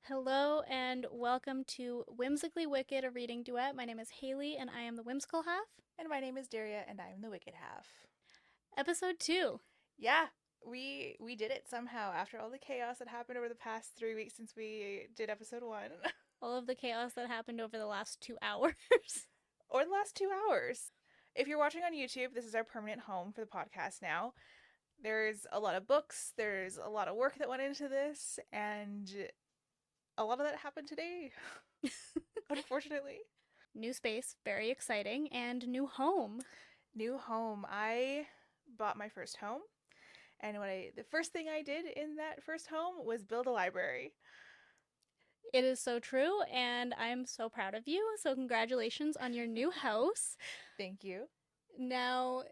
Hello and welcome to Whimsically Wicked, a reading duet. My name is Haley and I am the whimsical half. And my name is Daria, and I'm the wicked half. Episode 2. Yeah, we did it somehow after all the chaos that happened over the past 3 weeks since we did episode 1, All of the chaos that happened over the last 2 hours. or the last 2 hours. If you're watching on YouTube, this is our permanent home for the podcast now. There's a lot of books, there's a lot of work that went into this, and a lot of that happened today, unfortunately. New space, very exciting, and new home. New home. I bought my first home, and the first thing I did in that first home was build a library. It is so true, and I'm so proud of you. So, congratulations on your new house. Thank you. Now,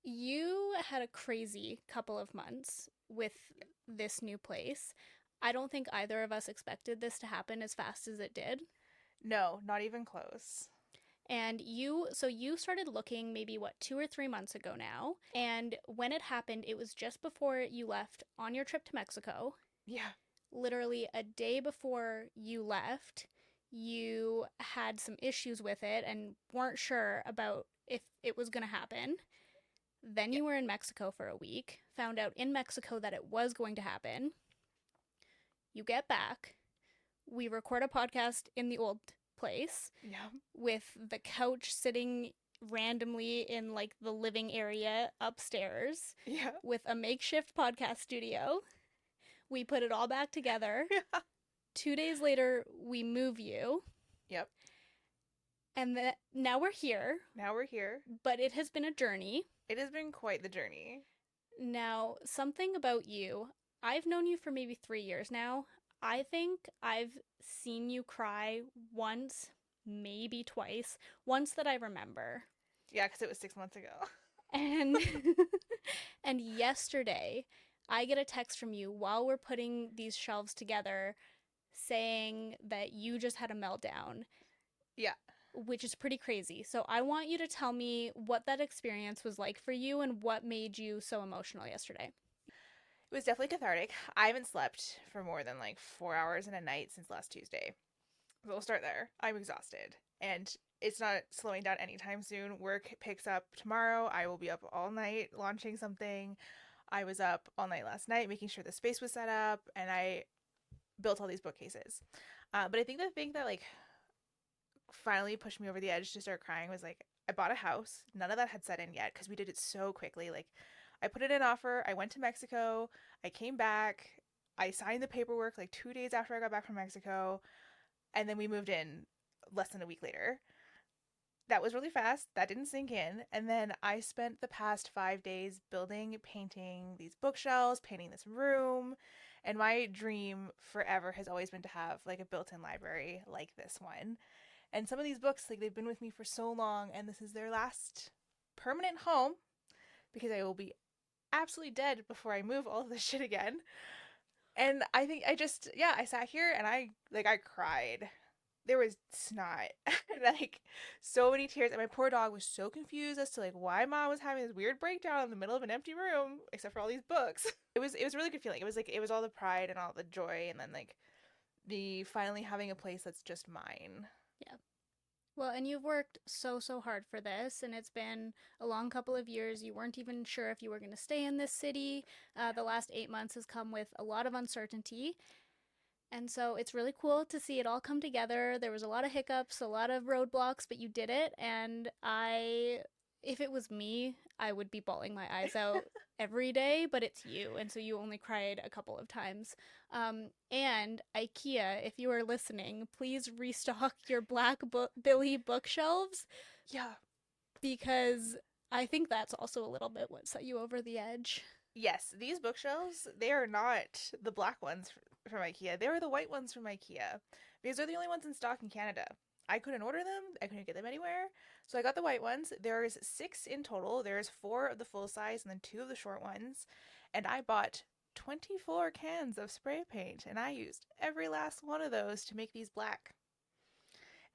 you had a crazy couple of months with this new place. I don't think either of us expected this to happen as fast as it did. No, not even close. And you started looking maybe what 2 or 3 months ago now. And when it happened, it was just before you left on your trip to Mexico. Yeah. Literally a day before you left, you had some issues with it and weren't sure about if it was going to happen. Then Yeah. you were in Mexico for a week, found out in Mexico that it was going to happen. You get back, we record a podcast in the old place Yeah. with the couch sitting randomly in like the living area upstairs Yeah. with a makeshift podcast studio. We put it all back together. Yeah. 2 days later, we move you. Yep. And now we're here, Now we're here. but it has been a journey. It has been quite the journey. Now, something about you, I've known you for maybe 3 years now. I think I've seen you cry once, maybe twice, once that I remember. Yeah, because it was 6 months ago. And and yesterday, I get a text from you while we're putting these shelves together saying that you just had a meltdown, Yeah. which is pretty crazy. So I want you to tell me what that experience was like for you and what made you so emotional yesterday. It was definitely cathartic. I haven't slept for more than like 4 hours in a night since last Tuesday. So we'll start there. I'm exhausted. And it's not slowing down anytime soon. Work picks up tomorrow. I will be up all night launching something. I was up all night last night making sure the space was set up, and I built all these bookcases. But I think the thing that like finally pushed me over the edge to start crying was like I bought a house. None of that had set in yet because we did it so quickly. Like I put it in offer. I went to Mexico. I came back. I signed the paperwork like 2 days after I got back from Mexico, and then we moved in less than a week later. That was really fast. That didn't sink in. And then I spent the past 5 days building, painting these bookshelves, painting this room. And my dream forever has always been to have like a built in library like this one. And some of these books, like they've been with me for so long, and this is their last permanent home because I will be absolutely dead before I move all of this shit again. And I think yeah, I sat here and I cried. There was snot, like so many tears, and my poor dog was so confused as to like why mom was having this weird breakdown in the middle of an empty room, except for all these books. It was a really good feeling. It was all the pride and all the joy, and then like the finally having a place that's just mine. Yeah. Well, and you've worked so hard for this, and it's been a long couple of years. You weren't even sure if you were going to stay in this city. The last 8 months has come with a lot of uncertainty. And so it's really cool to see it all come together. There was a lot of hiccups, a lot of roadblocks, but you did it. And if it was me, I would be bawling my eyes out every day, but it's you. And so you only cried a couple of times. And IKEA, if you are listening, please restock your Billy bookshelves Yeah. because I think that's also a little bit what set you over the edge. Yes, these bookshelves, they are not the black ones from IKEA. They were the white ones from IKEA because they're the only ones in stock in Canada. I couldn't order them. I couldn't get them anywhere. So I got the white ones. There's six in total. There's four of the full size and then two of the short ones. And I bought 24 cans of spray paint and I used every last one of those to make these black.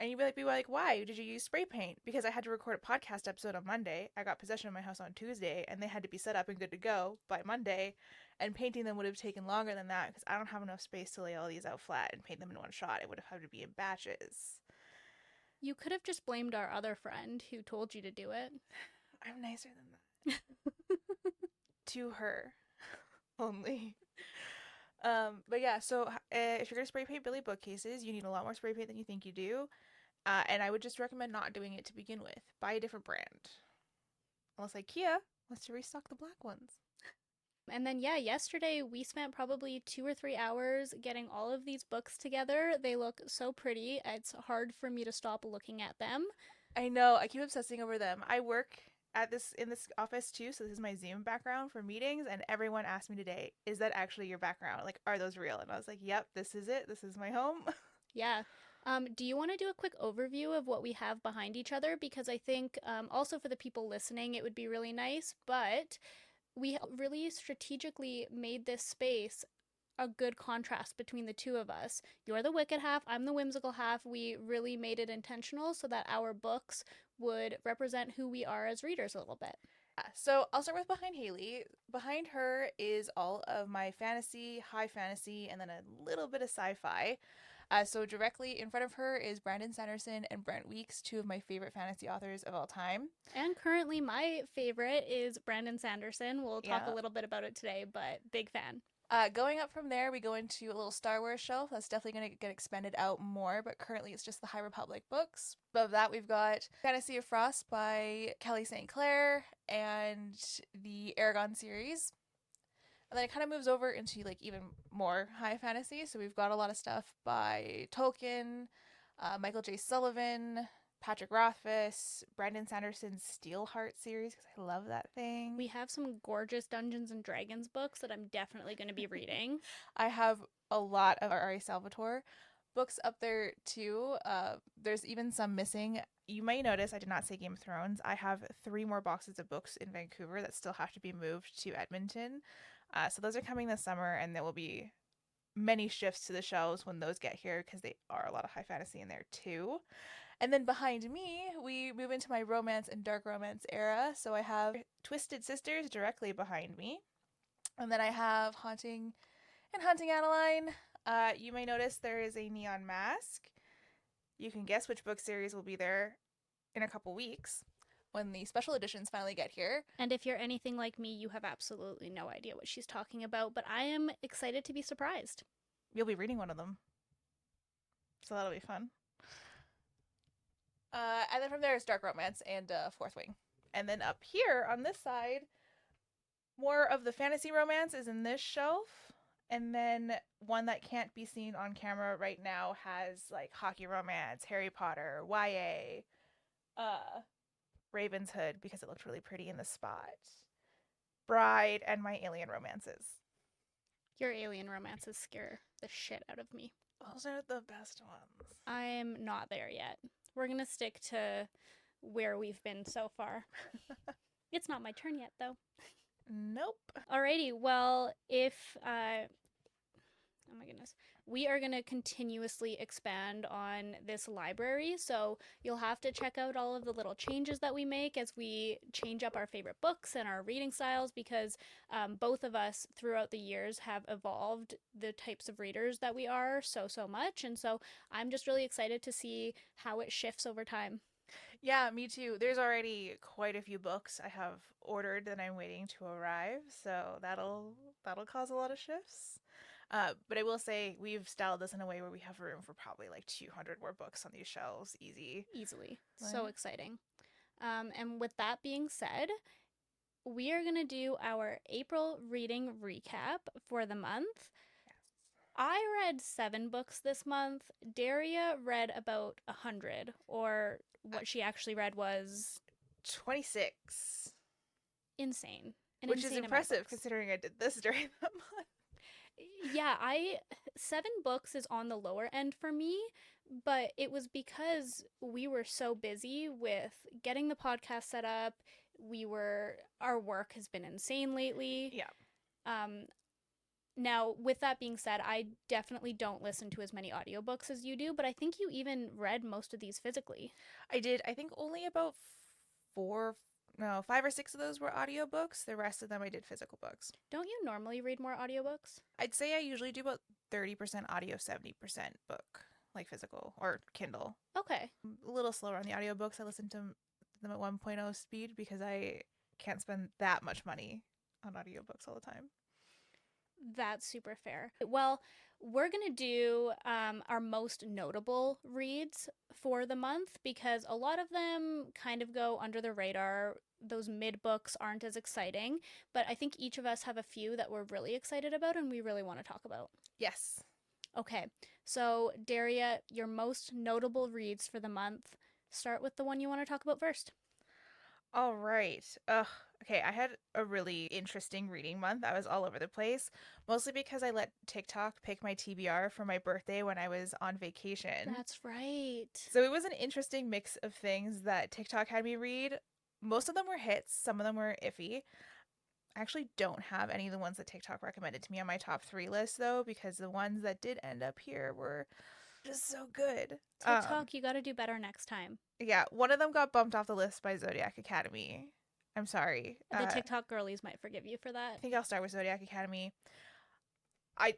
And you'd be like, why did you use spray paint? Because I had to record a podcast episode on Monday. I got possession of my house on Tuesday, and they had to be set up and good to go by Monday. And painting them would have taken longer than that because I don't have enough space to lay all these out flat and paint them in one shot. It would have had to be in batches. You could have just blamed our other friend who told you to do it. I'm nicer than that. To her only. But yeah, so if you're gonna spray paint Billy bookcases, you need a lot more spray paint than you think you do. And I would just recommend not doing it to begin with. Buy a different brand. Unless IKEA wants to restock the black ones. And then, yeah, yesterday we spent probably 2 or 3 hours getting all of these books together. They look so pretty. It's hard for me to stop looking at them. I know, I keep obsessing over them. I work at this in this office too, so this is my Zoom background for meetings, and everyone asked me today, is that actually your background? Like, are those real? And I was like, yep, this is it. This is my home. Yeah. Do you want to do a quick overview of what we have behind each other? Because I think also for the people listening, it would be really nice. But we really strategically made this space a good contrast between the two of us. You're the wicked half, I'm the whimsical half. We really made it intentional so that our books would represent who we are as readers a little bit. Yeah, so I'll start with behind Haylee. Behind her is all of my fantasy, high fantasy, and then a little bit of sci-fi. So directly in front of her is Brandon Sanderson and Brent Weeks, two of my favorite fantasy authors of all time. And currently, my favorite is Brandon Sanderson. We'll talk a Yeah. little bit about it today, but big fan. Going up from there, we go into a little Star Wars shelf. That's definitely going to get expanded out more, but currently it's just the High Republic books. Above that, we've got Fantasy of Frost by Kelly St. Clair and the Aragon series. And then it kind of moves over into like even more high fantasy. So we've got a lot of stuff by Tolkien, Michael J. Sullivan, Patrick Rothfuss, Brandon Sanderson's Steelheart series because I love that thing. We have some gorgeous Dungeons and Dragons books that I'm definitely going to be reading. I have a lot of R.A. Salvatore books up there too. There's even some missing. You may notice I did not say Game of Thrones. I have 3 more boxes of books in Vancouver that still have to be moved to Edmonton. So those are coming this summer, and there will be many shifts to the shelves when those get here because they are a lot of high fantasy in there too. And then behind me, we move into my romance and dark romance era. So I have Twisted Sisters directly behind me. And then I have Haunting and Hunting Adeline. You may notice there is a neon mask. You can guess which book series will be there in a couple weeks when the special editions finally get here. And if you're anything like me, you have absolutely no idea what she's talking about, but I am excited to be surprised. You'll be reading one of them. So that'll be fun. And then from there is Dark Romance and Fourth Wing. And then up here on this side, more of the fantasy romance is in this shelf. And then one that can't be seen on camera right now has like hockey romance, Harry Potter, YA, Ravenshood because it looked really pretty in the spot, Bride, and my alien romances. Your alien romances scare the shit out of me. Those are the best ones. I'm not there yet. We're going to stick to where we've been so far. It's not my turn yet, though. Nope. Alrighty, well, if oh my goodness, we are going to continuously expand on this library, so you'll have to check out all of the little changes that we make as we change up our favorite books and our reading styles, because both of us throughout the years have evolved the types of readers that we are so much, and so I'm just really excited to see how it shifts over time. Yeah, me too. There's already quite a few books I have ordered that I'm waiting to arrive, so that'll cause a lot of shifts. But I will say we've styled this in a way where we have room for probably like 200 more books on these shelves, Easily. Right. So exciting. And with that being said, we are going to do our April reading recap for the month. Yes. I read 7 books this month. Daria read about 100, or what she actually read was 26. insane. Which is impressive considering I did this during the month. Yeah, 7 books is on the lower end for me, but it was because we were so busy with getting the podcast set up. Our work has been insane lately. Yeah. Now, with that being said, I definitely don't listen to as many audiobooks as you do, but I think you even read most of these physically. I did, I think only about four, no, five or six of those were audiobooks. The rest of them I did physical books. Don't you normally read more audiobooks? I'd say I usually do about 30% audio, 70% book, like physical or Kindle. Okay. A little slower on the audiobooks. I listen to them at 1.0 speed because I can't spend that much money on audiobooks all the time. That's super fair. Well, we're going to do our most notable reads for the month because a lot of them kind of go under the radar. Those mid books aren't as exciting, but I think each of us have a few that we're really excited about and we really want to talk about. Yes. Okay, so Daria, your most notable reads for the month. Start with the one you want to talk about first. All right. Okay, I had a really interesting reading month. I was all over the place, mostly because I let TikTok pick my TBR for my birthday when I was on vacation. That's right. So it was an interesting mix of things that TikTok had me read. Most of them were hits, some of them were iffy. I actually don't have any of the ones that TikTok recommended to me on my top three list though, because the ones that did end up here were just so good. TikTok, you got to do better next time. Yeah, one of them got bumped off the list by Zodiac Academy. I'm sorry. The TikTok girlies might forgive you for I that. think I'll start with Zodiac Academy.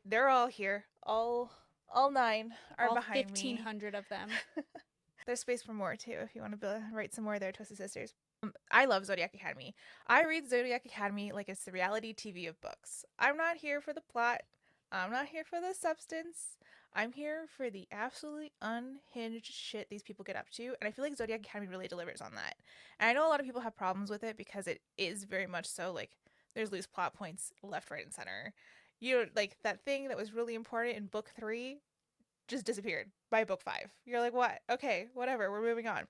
They're all here. All nine are All behind me. 1,500 of them. There's space for more too if you want to write some more there, Twisted Sisters. I love Zodiac Academy. I read Zodiac Academy like it's the reality TV of books. I'm not here for the plot. I'm not here for the substance. I'm here for the absolutely unhinged shit these people get up to. And I feel like Zodiac Academy really delivers on that. And I know a lot of people have problems with it because it is very much so like there's loose plot points left, right, and center. You know, like that thing that was really important in book three just disappeared by book five. You're like, what? Okay, whatever. We're moving on.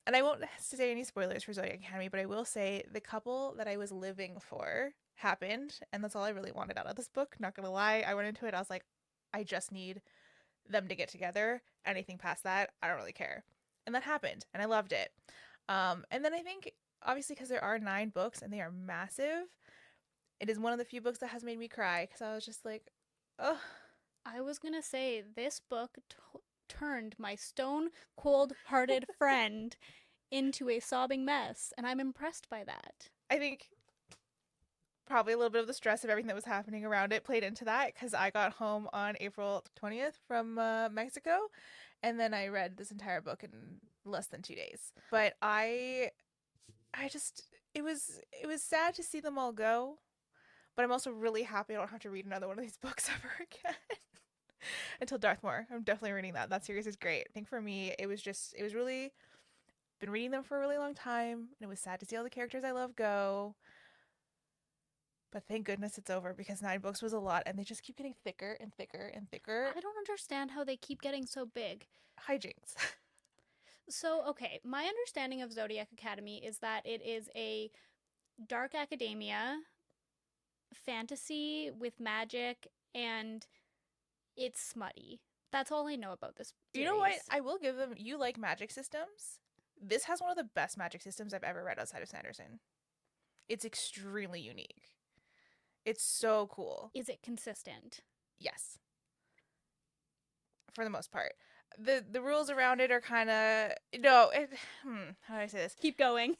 And I won't say any spoilers for Zodiac Academy, but I will say the couple that I was living for happened, and that's all I really wanted out of this book. Not gonna lie, I went into it. I was like, I just need them to get together. Anything past that, I don't really care. And that happened, and I loved it. And then I think obviously because there are 9 books and they are massive, it is one of the few books that has made me cry because I was just like, oh, I was going to say, this book turned my stone cold hearted friend into a sobbing mess, and I'm impressed by that. I think probably a little bit of the stress of everything that was happening around it played into that because I got home on April 20th from Mexico, and then I read this entire book in less than 2 days. But I just it was sad to see them all go, but I'm also really happy I don't have to read another one of these books ever again. Until Darthmore, I'm definitely reading that. That series is great. I think for me, it was really been reading them for a really long time, and it was sad to see all the characters I love go. But thank goodness it's over because 9 books was a lot, and they just keep getting thicker and thicker and thicker. I don't understand how they keep getting so big. Hijinks. So, okay, my understanding of Zodiac Academy is that it is a dark academia fantasy with magic and it's smutty. That's all I know about this You know what? series. I will give them. You like magic systems? This has one of the best magic systems I've ever read outside of Sanderson. It's extremely unique. It's so cool. Is it consistent? Yes, for the most part. The rules around it are kind of no. How do I say this? Keep going.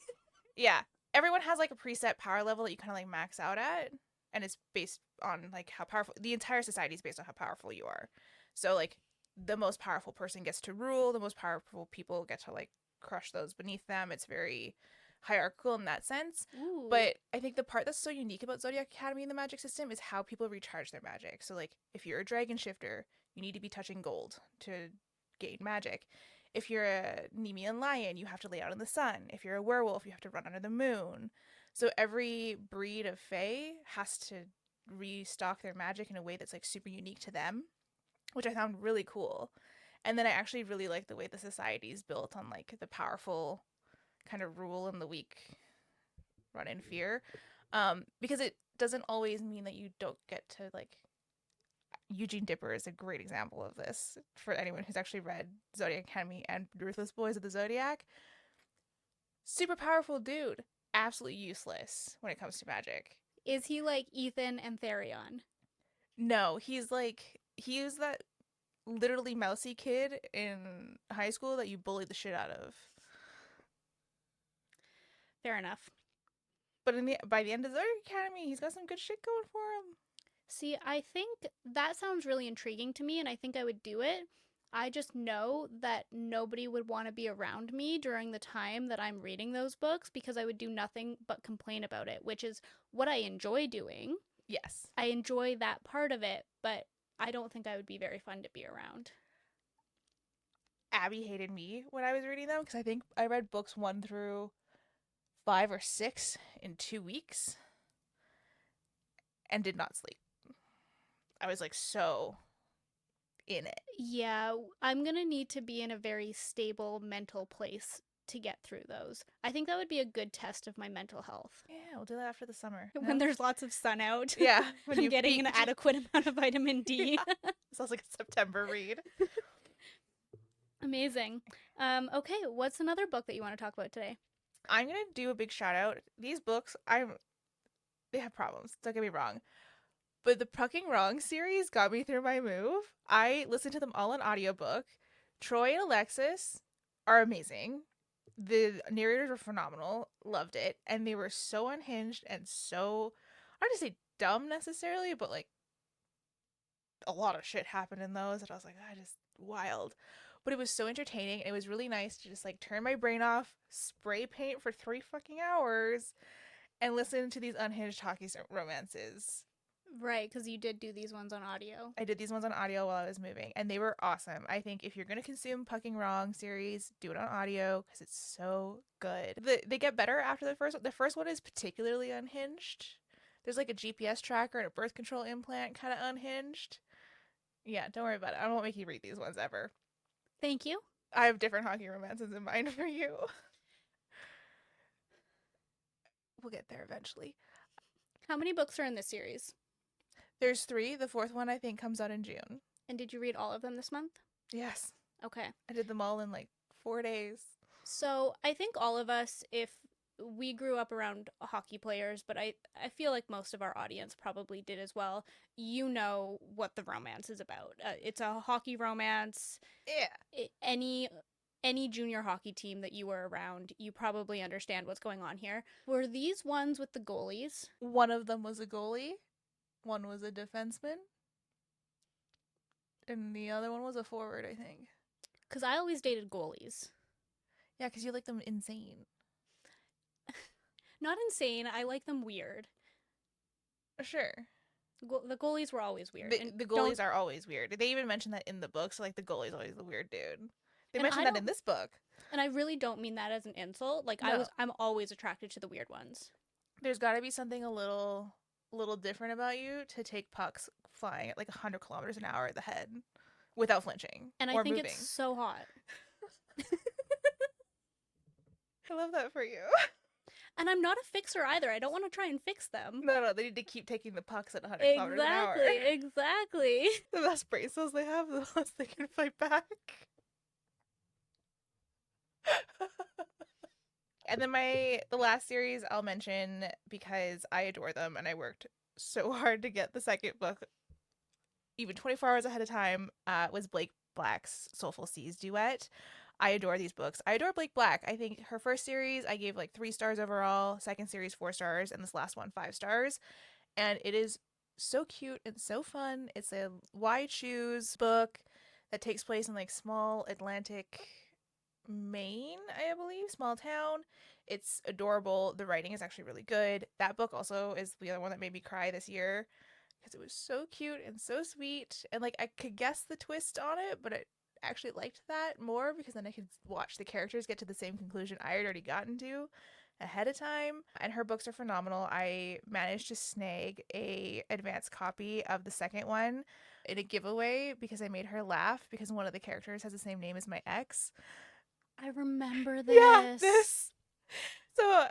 Yeah, everyone has like a preset power level that you kind of like max out at, and it's based on like how powerful the entire society is based on how powerful you are. So like the most powerful person gets to rule, the most powerful people get to like crush those beneath them. It's very hierarchical in that sense. Ooh. But I think the part that's so unique about Zodiac Academy and the magic system is how people recharge their magic. So like if you're a dragon shifter, you need to be touching gold to gain magic. If you're a Nemean lion, you have to lay out in the sun. If you're a werewolf, you have to run under the moon. So every breed of fae has to restock their magic in a way that's like super unique to them, which I found really cool. And then I actually really like the way the society is built on like the powerful kind of rule and the weak run in fear. Because it doesn't always mean that you don't get to like Eugene Dipper is a great example of this for anyone who's actually read Zodiac Academy and Ruthless Boys of the Zodiac. Super powerful dude, absolutely useless when it comes to magic. Is he like Ethan and Therion? No, he was that literally mousy kid in high school that you bullied the shit out of. Fair enough. But by the end of the academy, he's got some good shit going for him. See, I think that sounds really intriguing to me, and I think I would do it. I just know that nobody would want to be around me during the time that I'm reading those books because I would do nothing but complain about it, which is what I enjoy doing. Yes. I enjoy that part of it, but I don't think I would be very fun to be around. Abby hated me when I was reading them because I think I read books 1 through 5 or 6 in 2 weeks and did not sleep. I was like so in it. Yeah, I'm going to need to be in a very stable mental place to get through those. I think that would be a good test of my mental health. Yeah, we'll do that after the summer. When No? there's lots of sun out, Yeah, when I'm you getting peak. an adequate amount of vitamin D. Yeah. Sounds like a September read. Amazing. Okay, what's another book that you want to talk about today? I'm gonna do a big shout out. These books, they have problems. Don't get me wrong, but the Pucking Wrong series got me through my move. I listened to them all on audiobook. Troy and Alexis are amazing. The narrators were phenomenal. Loved it, and they were so unhinged and so, I don't want to say dumb necessarily, but like a lot of shit happened in those that I was like, I just wild. But it was so entertaining. And it was really nice to just like turn my brain off, spray paint for 3 fucking hours, and listen to these unhinged hockey romances. Right, because you did do these ones on audio. I did these ones on audio while I was moving, and they were awesome. I think if you're gonna consume Pucking Wrong series, do it on audio because it's so good. They get better after the first. The first one is particularly unhinged. There's like a GPS tracker and a birth control implant, kind of unhinged. Yeah, don't worry about it. I won't make you read these ones ever. Thank you. I have different hockey romances in mind for you. We'll get there eventually. How many books are in this series? There's 3. The 4th one I think comes out in June. And did you read all of them this month? Yes. Okay. I did them all in like 4 days. So I think all of us, if we grew up around hockey players, but I feel like most of our audience probably did as well. You know what the romance is about. It's a hockey romance. Yeah. Any junior hockey team that you were around, you probably understand what's going on here. Were these ones with the goalies? One of them was a goalie, one was a defenseman, and the other one was a forward, I think. Because I always dated goalies. Yeah, because you like them insane. Not insane. I like them weird. Sure. The goalies were always weird. The goalies are always weird. They even mention that in the book, so like the goalie's always the weird dude. They And mentioned that in this book. And I really don't mean that as an insult. Like No. I'm always attracted to the weird ones. There's got to be something a little different about you to take pucks flying at like 100 kilometers an hour at the head without flinching And or I think moving. it's so hot. I love that for you. And I'm not a fixer either. I don't want to try and fix them. No, they need to keep taking the pucks at 100 kilometers an hour. Exactly. The less brace cells they have, the less they can fight back. And then the last series I'll mention because I adore them and I worked so hard to get the second book even 24 hours ahead of time, was Blake Black's Soulful Seas duet. I adore these books. I adore Blake Black. I think her first series I gave like 3 stars overall, second series 4 stars, and this last one 5 stars. And it is so cute and so fun. It's a wide shoes book that takes place in like small Atlantic Maine, I believe, small town. It's adorable. The writing is actually really good. That book also is the other one that made me cry this year because it was so cute and so sweet. And like I could guess the twist on it, but I actually liked that more because then I could watch the characters get to the same conclusion I had already gotten to ahead of time. And her books are phenomenal. I managed to snag a advanced copy of the second one in a giveaway because I made her laugh because one of the characters has the same name as my ex. I remember this. Yeah, this. So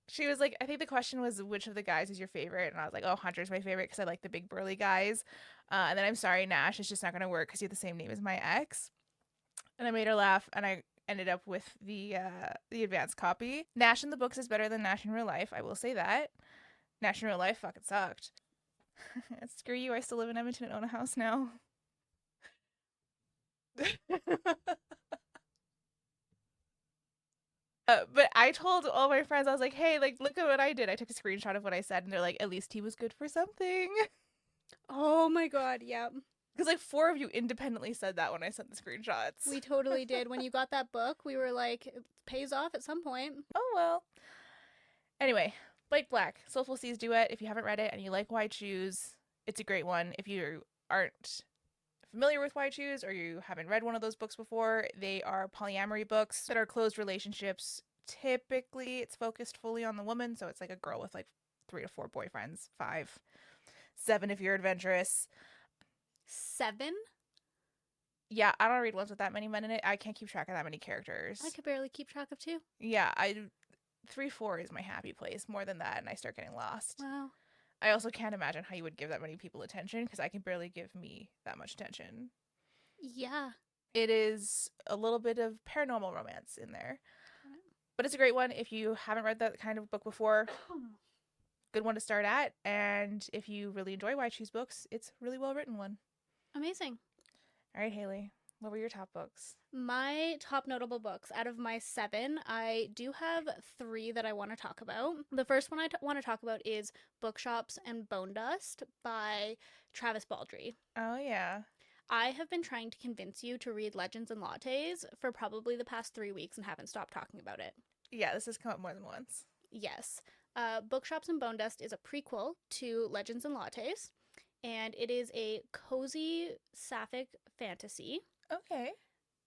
she was like, I think the question was which of the guys is your favorite, and I was like, oh, Hunter's my favorite because I like the big burly guys. And then I'm sorry, Nash, it's just not gonna work because you have the same name as my ex. And I made her laugh, and I ended up with the advanced copy. Nash in the books is better than Nash in real life. I will say that. Nash in real life fucking sucked. Screw you, I still live in Edmonton and own a house now. But I told all my friends, I was like, hey, like, look at what I did. I took a screenshot of what I said, and they're like, at least he was good for something. Oh my god, yep. Because, like, 4 of you independently said that when I sent the screenshots. We totally did. When you got that book, we were like, it pays off at some point. Oh, well. Anyway, Blake Black, Soulful Seas Duet. If you haven't read it and you like Why Choose, it's a great one. If you aren't familiar with Why Choose or you haven't read one of those books before, they are polyamory books that are closed relationships. Typically, it's focused fully on the woman, so it's like a girl with like 3 to 4 boyfriends, 5, 7 if you're adventurous. 7? Yeah, I don't read ones with that many men in it. I can't keep track of that many characters. I could barely keep track of 2. Yeah, I 3, 4 is my happy place. More than that, and I start getting lost. Wow. I also can't imagine how you would give that many people attention because I can barely give me that much attention. Yeah. It is a little bit of paranormal romance in there. But it's a great one if you haven't read that kind of book before. Good one to start at. And if you really enjoy Why Choose books, it's a really well written one. Amazing. All right, Haley, what were your top books? My top notable books out of my 7, I do have 3 that I want to talk about. The first one I want to talk about is Bookshops and Bone Dust by Travis Baldree. Oh, yeah. I have been trying to convince you to read Legends and Lattes for probably the past 3 weeks and haven't stopped talking about it. Yeah, this has come up more than once. Yes. Bookshops and Bone Dust is a prequel to Legends and Lattes, and it is a cozy sapphic fantasy. Okay.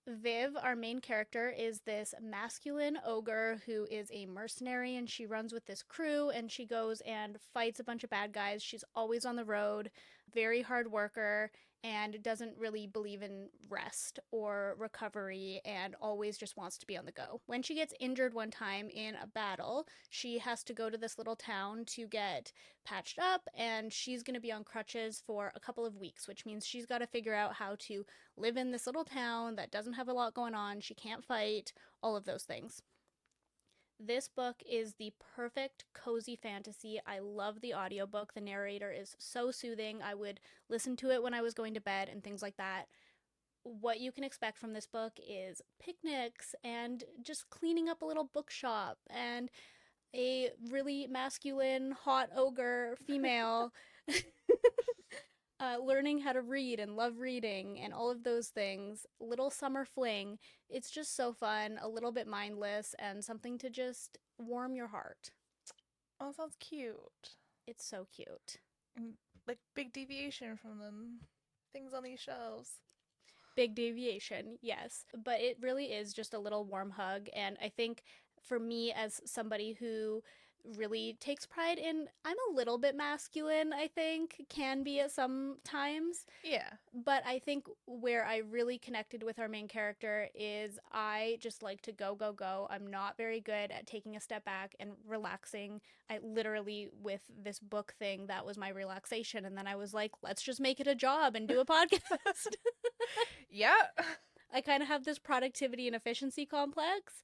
Viv, our main character, is this masculine ogre who is a mercenary, and she runs with this crew and she goes and fights a bunch of bad guys. She's always on the road, very hard worker, and doesn't really believe in rest or recovery and always just wants to be on the go. When she gets injured one time in a battle, she has to go to this little town to get patched up, and she's going to be on crutches for a couple of weeks, which means she's got to figure out how to live in this little town that doesn't have a lot going on. She can't fight, all of those things. This book is the perfect cozy fantasy. I love the audiobook. The narrator is so soothing. I would listen to it when I was going to bed and things like that. What you can expect from this book is picnics and just cleaning up a little bookshop and a really masculine, hot ogre female learning how to read and love reading and all of those things. Little summer fling. It's just so fun, a little bit mindless, and something to just warm your heart. Oh, sounds cute. It's so cute. And, like, big deviation from the things on these shelves. Big deviation, yes. But it really is just a little warm hug. And I think for me, as somebody who really takes pride in, I'm a little bit masculine, I think, can be at some times. Yeah. But I think where I really connected with our main character is I just like to go, go, go. I'm not very good at taking a step back and relaxing. I literally, with this book thing, that was my relaxation. And then I was like, let's just make it a job and do a podcast. Yeah. I kind of have this productivity and efficiency complex.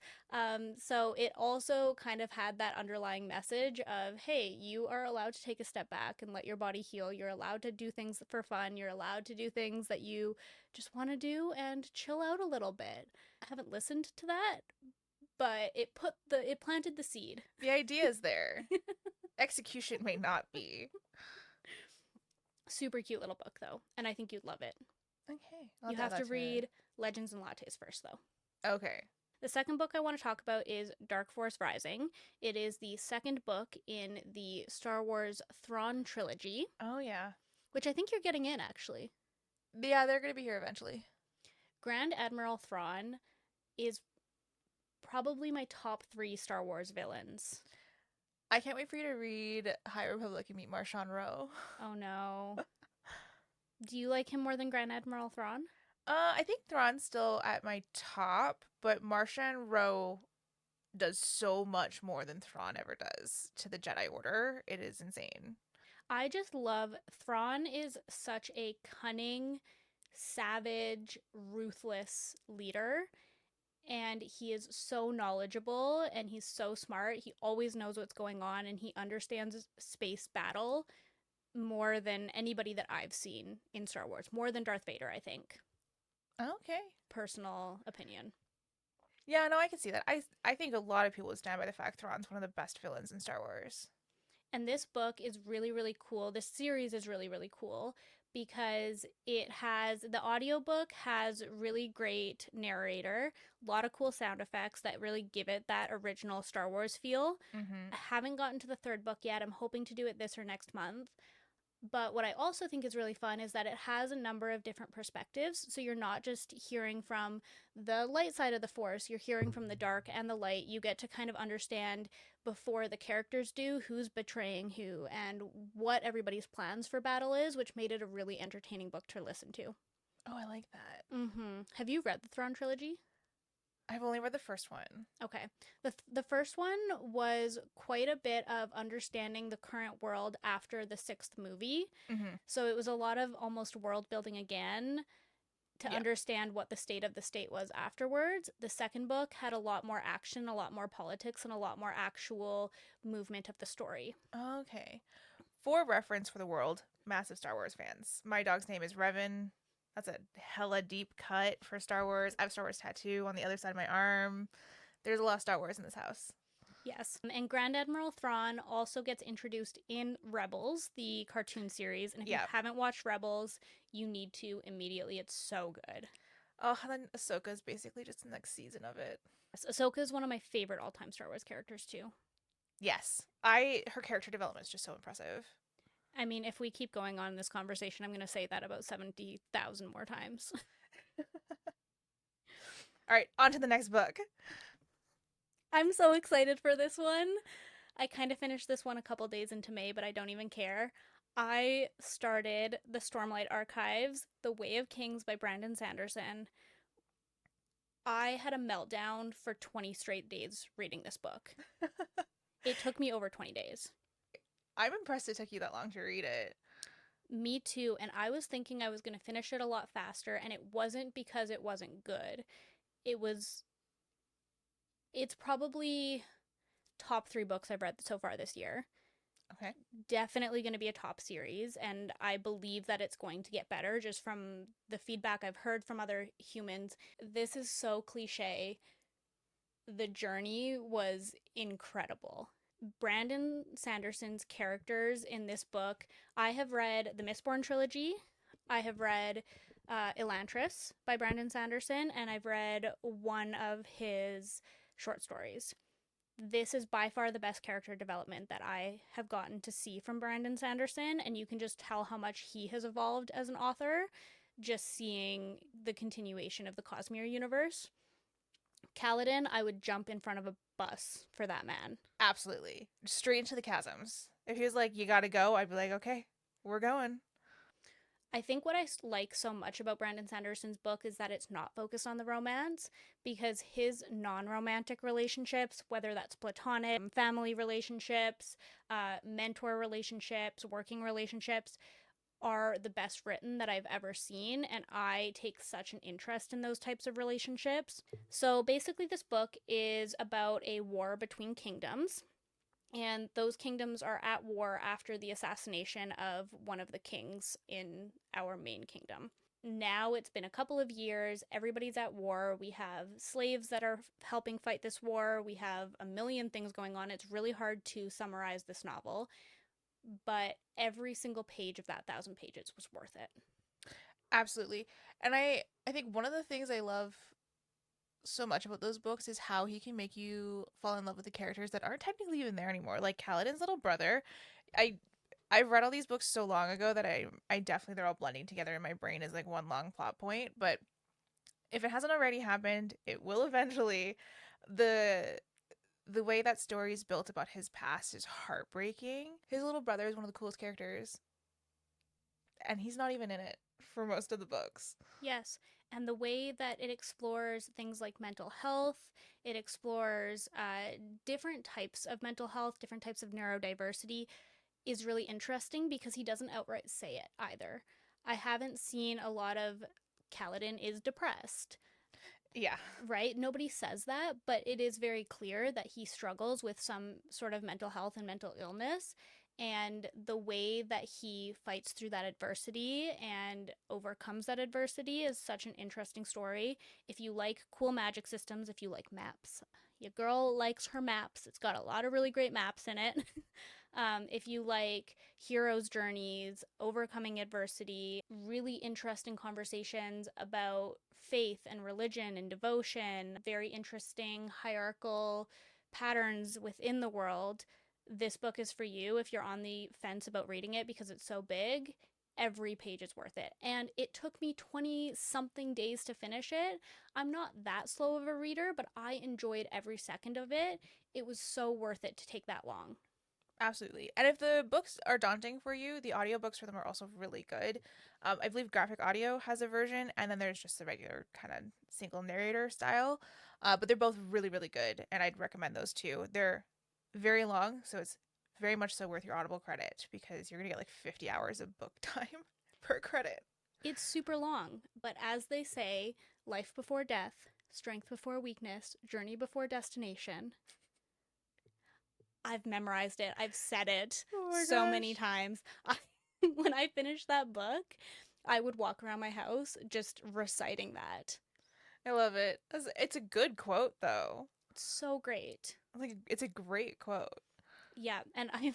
So it also kind of had that underlying message of, hey, you are allowed to take a step back and let your body heal. You're allowed to do things for fun. You're allowed to do things that you just want to do and chill out a little bit. I haven't listened to that, but it planted the seed. The idea is there. Execution may not be. Super cute little book though, and I think you'd love it. Okay. You have to read Legends and Lattes first though. Okay. The second book I want to talk about is Dark Force Rising. It is the second book in the Star Wars Thrawn trilogy. Oh, yeah. Which I think you're getting in, actually. Yeah, they're going to be here eventually. Grand Admiral Thrawn is probably my top 3 Star Wars villains. I can't wait for you to read High Republic and meet Marchand Rowe. Oh, no. Do you like him more than Grand Admiral Thrawn? I think Thrawn's still at my top, but Marchand Rowe does so much more than Thrawn ever does to the Jedi Order. It is insane. I just love Thrawn is such a cunning, savage, ruthless leader. And he is so knowledgeable and he's so smart. He always knows what's going on and he understands space battle more than anybody that I've seen in Star Wars, more than Darth Vader, I think. Okay. Personal opinion. Yeah, no, I can see that. I think a lot of people would stand by the fact Thrawn's one of the best villains in Star Wars. And this book is really, really cool. This series is really, really cool because it has the audiobook has really great narrator, a lot of cool sound effects that really give it that original Star Wars feel. Mm-hmm. I haven't gotten to the third book yet. I'm hoping to do it this or next month. But what I also think is really fun is that it has a number of different perspectives. So you're not just hearing from the light side of the force, you're hearing from the dark and the light. You get to kind of understand before the characters do who's betraying who and what everybody's plans for battle is, which made it a really entertaining book to listen to. Oh, I like that. Have you read the Thrawn trilogy? I've only read the first one. Okay. The first one was quite a bit of understanding the current world after the sixth movie. Mm-hmm. So it was a lot of almost world building again to Yep. understand what the state of the state was afterwards. The second book had a lot more action, a lot more politics, and a lot more actual movement of the story. Okay. For reference for the world, massive Star Wars fans. My dog's name is Revan. That's a hella deep cut for Star Wars. I have a Star Wars tattoo on the other side of my arm. There's a lot of Star Wars in this house. Yes. And Grand Admiral Thrawn also gets introduced in Rebels, the cartoon series. And if you Yeah. haven't watched Rebels, you need to immediately. It's so good. Oh, and then Ahsoka is basically just the next season of it. Yes, Ahsoka is one of my favorite all time Star Wars characters, too. Yes. Her character development is just so impressive. I mean, if we keep going on in this conversation, I'm going to say that about 70,000 more times. All right, on to the next book. I'm so excited for this one. I kind of finished this one a couple days into May, but I don't even care. I started the Stormlight Archives, The Way of Kings by Brandon Sanderson. I had a meltdown for 20 straight days reading this book. It took me over 20 days. I'm impressed it took you that long to read it. Me too, and I was thinking I was going to finish it a lot faster, and it wasn't because it wasn't good. It was. It's probably top 3 books I've read so far this year. Okay. Definitely going to be a top series, and I believe that it's going to get better just from the feedback I've heard from other humans. This is so cliche. The journey was incredible. Brandon Sanderson's characters in this book, I have read the Mistborn trilogy, I have read Elantris by Brandon Sanderson, and I've read one of his short stories. This is by far the best character development that I have gotten to see from Brandon Sanderson, and you can just tell how much he has evolved as an author just seeing the continuation of the Cosmere universe. Kaladin, I would jump in front of a bus for that man. Absolutely. Straight into the chasms. If he was like, you gotta go, I'd be like, okay, we're going. I think what I like so much about Brandon Sanderson's book is that it's not focused on the romance because his non romantic relationships, whether that's platonic, family relationships, mentor relationships, working relationships, are the best written that I've ever seen. And I take such an interest in those types of relationships. So basically, this book is about a war between kingdoms, and those kingdoms are at war after the assassination of one of the kings in our main kingdom. Now it's been a couple of years, everybody's at war. We have slaves that are helping fight this war, we have a million things going on. It's really hard to summarize this novel, but every single page of that 1,000 pages was worth it. Absolutely. And I think one of the things I love so much about those books is how he can make you fall in love with the characters that aren't technically even there anymore. Like Kaladin's little brother. I I've read all these books so long ago that I definitely they're all blending together in my brain as like one long plot point, but if it hasn't already happened, it will eventually. The the way that story is built about his past is heartbreaking. His little brother is one of the coolest characters, and he's not even in it for most of the books. Yes, and the way that it explores things like mental health, it explores different types of mental health, different types of neurodiversity, is really interesting because he doesn't outright say it either. I haven't seen a lot of Kaladin is depressed, Yeah. right? Nobody says that, but it is very clear that he struggles with some sort of mental health and mental illness. And the way that he fights through that adversity and overcomes that adversity is such an interesting story. If you like cool magic systems, if you like maps, your girl likes her maps. It's got a lot of really great maps in it. If you like heroes' journeys, overcoming adversity, really interesting conversations about faith and religion and devotion, very interesting hierarchical patterns within the world, this book is for you. If you're on the fence about reading it because it's so big, every page is worth it. And it took me 20 something days to finish it. I'm not that slow of a reader, but I enjoyed every second of it. It was so worth it to take that long. Absolutely. And if the books are daunting for you, the audiobooks for them are also really good. I believe graphic audio has a version, and then there's just the regular kind of single narrator style. But they're both really, really good, and I'd recommend those two. They're very long, so it's very much so worth your Audible credit because you're going to get like 50 hours of book time per credit. It's super long, but as they say, life before death, strength before weakness, journey before destination. I've memorized it. I've said it Oh my so many gosh. times. When I finished that book, I would walk around my house just reciting that. I love it. It's a good quote, though. It's so great. Like, it's a great quote. Yeah, and I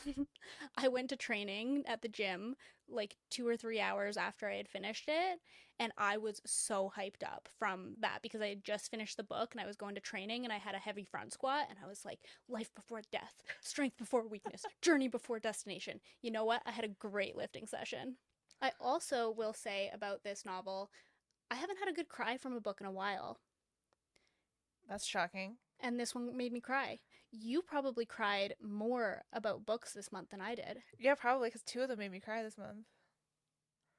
I went to training at the gym like 2 or 3 hours after I had finished it, and I was so hyped up from that because I had just finished the book and I was going to training and I had a heavy front squat and I was like life before death, strength before weakness, journey before destination. You know what? I had a great lifting session. I also will say about this novel, I haven't had a good cry from a book in a while, That's shocking. and this one made me cry. You probably cried more about books this month than I did. Yeah, probably because two of them made me cry this month.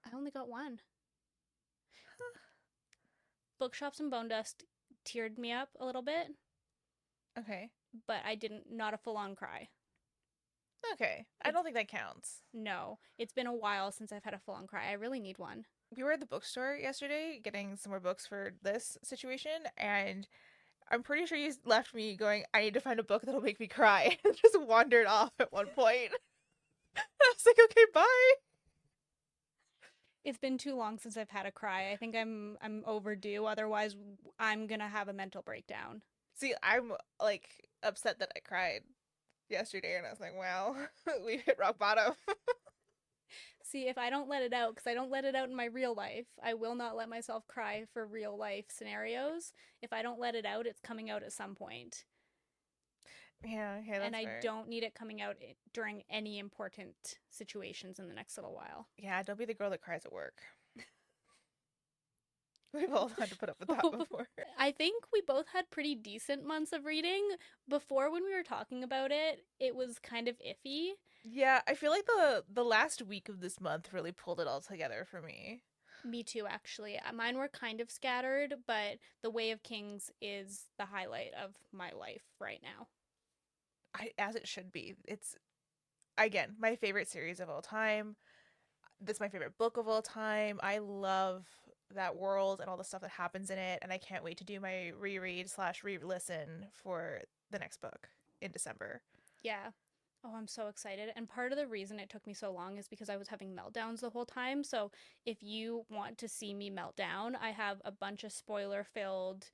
I only got one. Bookshops and Bone Dust teared me up a little bit, Okay. but I didn't, not a full on cry. Okay. I It, don't think that counts. no, it's been a while since I've had a full on cry. I really need one. We were at the bookstore yesterday getting some more books for this situation, and I'm pretty sure you left me going, I need to find a book that'll make me cry, and just wandered off at one point. I was like, okay, bye. It's been too long since I've had a cry. I think I'm overdue. Otherwise, I'm gonna have a mental breakdown. See, I'm like upset that I cried yesterday, and I was like, wow, we hit rock bottom. See, if I don't let it out, because I don't let it out in my real life, I will not let myself cry for real life scenarios. If I don't let it out, it's coming out at some point. Yeah, okay, And that's I fair. don't need it coming out during any important situations in the next little while. Yeah, don't be the girl that cries at work. We've all had to put up with that before. I think we both had pretty decent months of reading. Before, when we were talking about it, it was kind of iffy. Yeah, I feel like the last week of this month really pulled it all together for me. Me too, actually. Mine were kind of scattered, but The Way of Kings is the highlight of my life right now. As it should be. It's again my favorite series of all time. This is my favorite book of all time. I love that world and all the stuff that happens in it, and I can't wait to do my reread slash re-listen for the next book in December. Yeah. Oh, I'm so excited. And part of the reason it took me so long is because I was having meltdowns the whole time. So if you want to see me melt down, I have a bunch of spoiler filled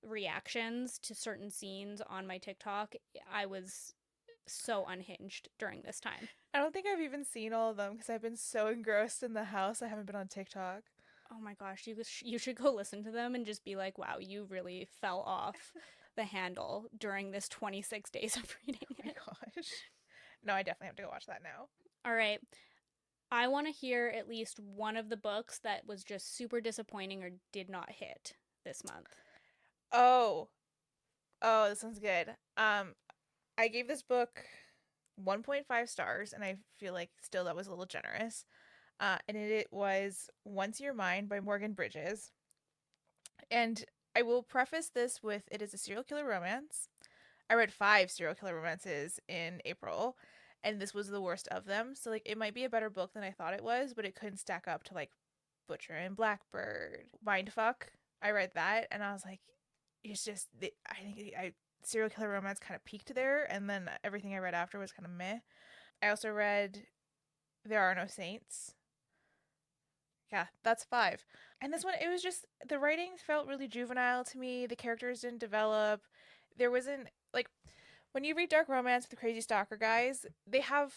reactions to certain scenes on my TikTok. I was so unhinged during this time. I don't think I've even seen all of them because I've been so engrossed in the house. I haven't been on TikTok. Oh my gosh, you should go listen to them and just be like, "Wow, you really fell off the handle during this 26 days of reading Oh my it." gosh. No, I definitely have to go watch that now. All right. I want to hear at least one of the books that was just super disappointing or did not hit this month. Oh, oh, this one's good. I gave this book 1.5 stars, and I feel like still that was a little generous. And it was Once You're Mine by Morgan Bridges. And I will preface this with it is a serial killer romance. I read five serial killer romances in April, and this was the worst of them. So, like, it might be a better book than I thought it was, but it couldn't stack up to, like, Butcher and Blackbird. Mindfuck. I read that, and I was like, it's just, I think serial killer romance kind of peaked there, and then everything I read after was kind of meh. I also read There Are No Saints. Yeah, that's five. And this one, it was just the writing felt really juvenile to me. The characters didn't develop. There wasn't like when you read dark romance with the crazy stalker guys, they have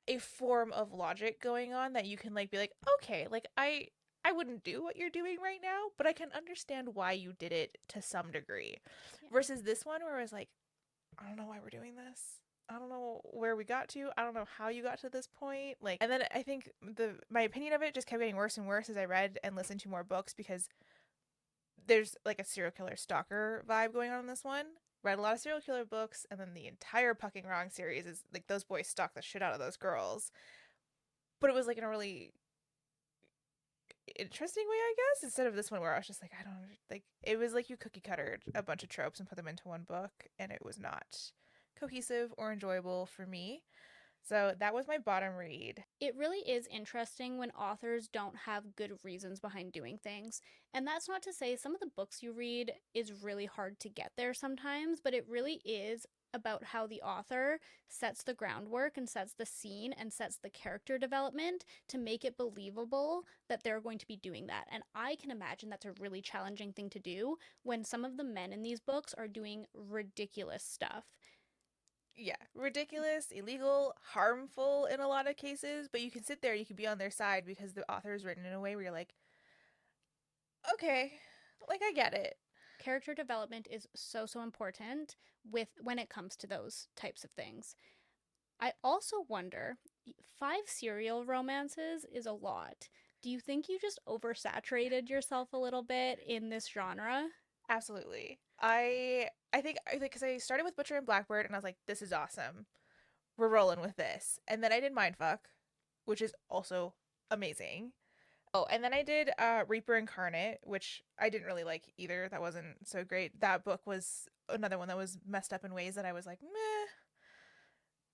a form of logic going on that you can like be like, okay, like I wouldn't do what you're doing right now, but I can understand why you did it to some degree. Yeah. Versus this one where I was like, I don't know why we're doing this. I don't know where we got to. I don't know how you got to this point. Like, and then I think the my opinion of it just kept getting worse and worse as I read and listened to more books because there's like a serial killer stalker vibe going on in this one. Read a lot of serial killer books, and then the entire Pucking Wrong series is like those boys stalk the shit out of those girls. But it was like in a really interesting way, I guess, instead of this one where I was just like, I don't like. It was like you cookie cuttered a bunch of tropes and put them into one book, and it was not cohesive or enjoyable for me. So that was my bottom read. It really is interesting when authors don't have good reasons behind doing things. And that's not to say some of the books you read is really hard to get there sometimes, but it really is about how the author sets the groundwork and sets the scene and sets the character development to make it believable that they're going to be doing that. And I can imagine that's a really challenging thing to do when some of the men in these books are doing ridiculous stuff. Yeah, ridiculous, illegal, harmful in a lot of cases, but you can sit there, you can be on their side because the author is written in a way where you're like, okay, like I get it. Character development is so important with when it comes to those types of things. I also wonder, five serial romances is a lot. Do you think you just oversaturated yourself a little bit in this genre? Absolutely. I think because I started with Butcher and Blackbird and I was like, this is awesome. We're rolling with this. And then I did Mindfuck, which is also amazing. Oh, and then I did Reaper Incarnate, which I didn't really like either. That wasn't so great. That book was another one that was messed up in ways that I was like, meh,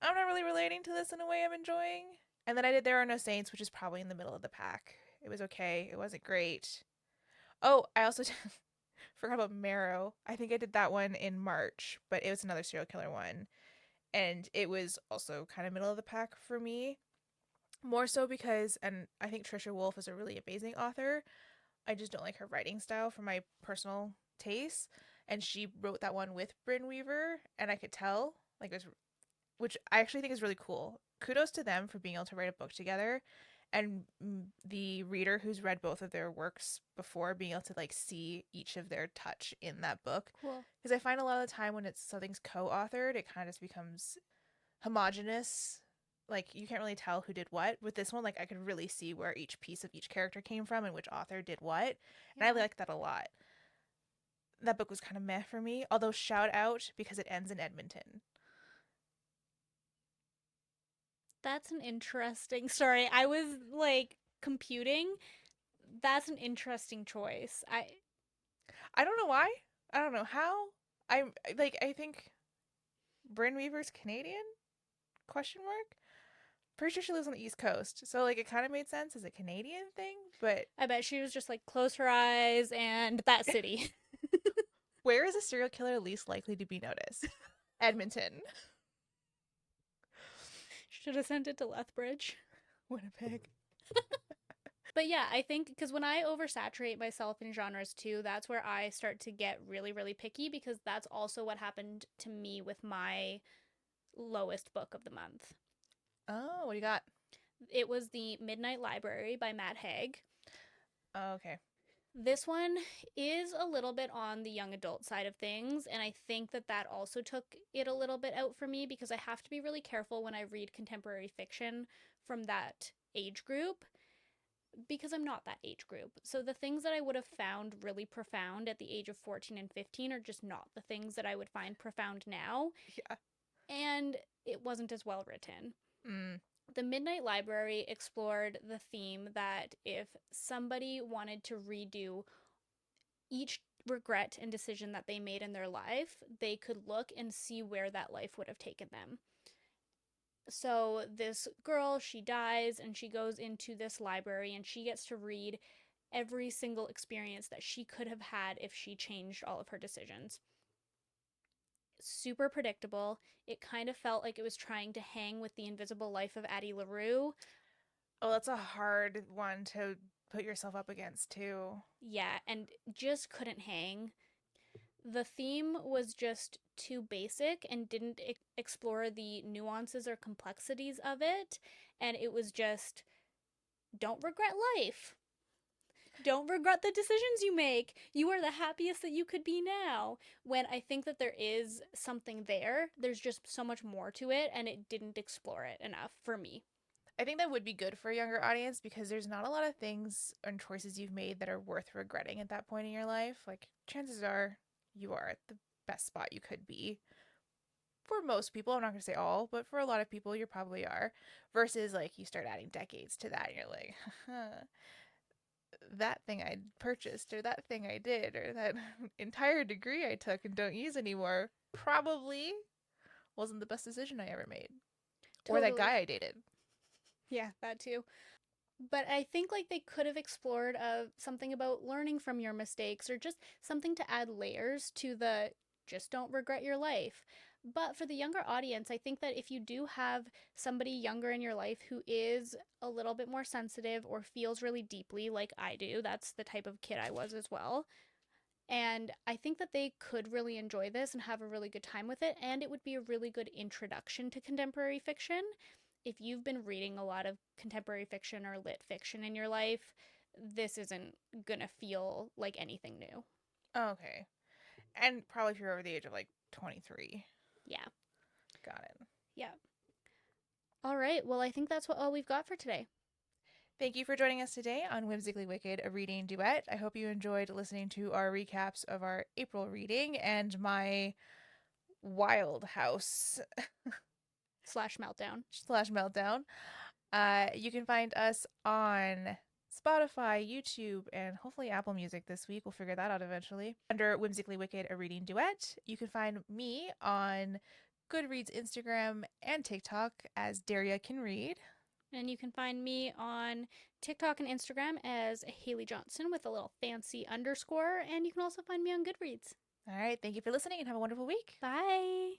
I'm not really relating to this in a way I'm enjoying. And then I did There Are No Saints, which is probably in the middle of the pack. It was okay. It wasn't great. Oh, I also forgot about Marrow. I think I did that one in March, but it was another serial killer one. And it was also kind of middle of the pack for me. More so because, and I think Trisha Wolfe is a really amazing author. I just don't like her writing style for my personal taste. And she wrote that one with Bryn Weaver, and I could tell, like, it was, which I actually think is really cool. Kudos to them for being able to write a book together, and the reader who's read both of their works before being able to like see each of their touch in that book. Cool. Because I find a lot of the time when it's something's co-authored, it kind of just becomes homogenous. Like you can't really tell who did what. With this one, like I could really see where each piece of each character came from and which author did what. And I Yeah. like that a lot. That book was kind of meh for me, although shout out because it ends in Edmonton. That's an interesting story. I was like computing. That's an interesting choice. I don't know why. I don't know how. I'm like I think Bryn Weaver's Canadian? Question mark. Pretty sure she lives on the East Coast, so like it kind of made sense as a Canadian thing. But I bet she was just like close her eyes and that city. where is a serial killer least likely to be noticed? Edmonton, Should have sent it to Lethbridge. Winnipeg. But yeah, I think because when I oversaturate myself in genres too, that's where I start to get really, really picky because that's also what happened to me with my lowest book of the month. Oh, what do you got? It was The Midnight Library by Matt Haig. Oh, okay. This one is a little bit on the young adult side of things, and I think that that also took it a little bit out for me because I have to be really careful when I read contemporary fiction from that age group because I'm not that age group. So the things that I would have found really profound at the age of 14 and 15 are just not the things that I would find profound now, Yeah. and it wasn't as well written. Mm. The Midnight Library explored the theme that if somebody wanted to redo each regret and decision that they made in their life, they could look and see where that life would have taken them. So, this girl, she dies and she goes into this library and she gets to read every single experience that she could have had if she changed all of her decisions. super predictable. It kind of felt like it was trying to hang with the invisible life of Addie LaRue. Oh, that's a hard one to put yourself up against too. Yeah, and just couldn't hang. The theme was just too basic and didn't explore the nuances or complexities of it. And it was just, don't regret life. Don't regret the decisions you make. You are the happiest that you could be now. When I think that there is something there, there's just so much more to it, and it didn't explore it enough for me. I think that would be good for a younger audience because there's not a lot of things and choices you've made that are worth regretting at that point in your life. Like, chances are you are at the best spot you could be. For most people, I'm not going to say all, but for a lot of people, you probably are. Versus, like, you start adding decades to that and you're like, that thing I purchased, or that thing I did, or that entire degree I took and don't use anymore probably wasn't the best decision I ever made. Or that Totally. guy I dated. Yeah, that too. But I think like they could have explored something about learning from your mistakes or just something to add layers to the just don't regret your life. But for the younger audience, I think that if you do have somebody younger in your life who is a little bit more sensitive or feels really deeply like I do, that's the type of kid I was as well. And I think that they could really enjoy this and have a really good time with it. And it would be a really good introduction to contemporary fiction. If you've been reading a lot of contemporary fiction or lit fiction in your life, this isn't going to feel like anything new. Okay. And probably if you're over the age of like 23. Yeah. Got it. Yeah. All right. Well, I think that's all we've got for today. Thank you for joining us today on Whimsically Wicked, a reading duet. I hope you enjoyed listening to our recaps of our April reading and my Wild House Slash meltdown. slash meltdown. You can find us on Spotify, YouTube, and hopefully Apple Music this week. We'll figure that out eventually. Under Whimsically Wicked, a reading duet. You can find me on Goodreads, Instagram, and TikTok as Daria Can Read. And you can find me on TikTok and Instagram as Haylee Johnson with a little fancy underscore. And you can also find me on Goodreads. All right. Thank you for listening and have a wonderful week. Bye.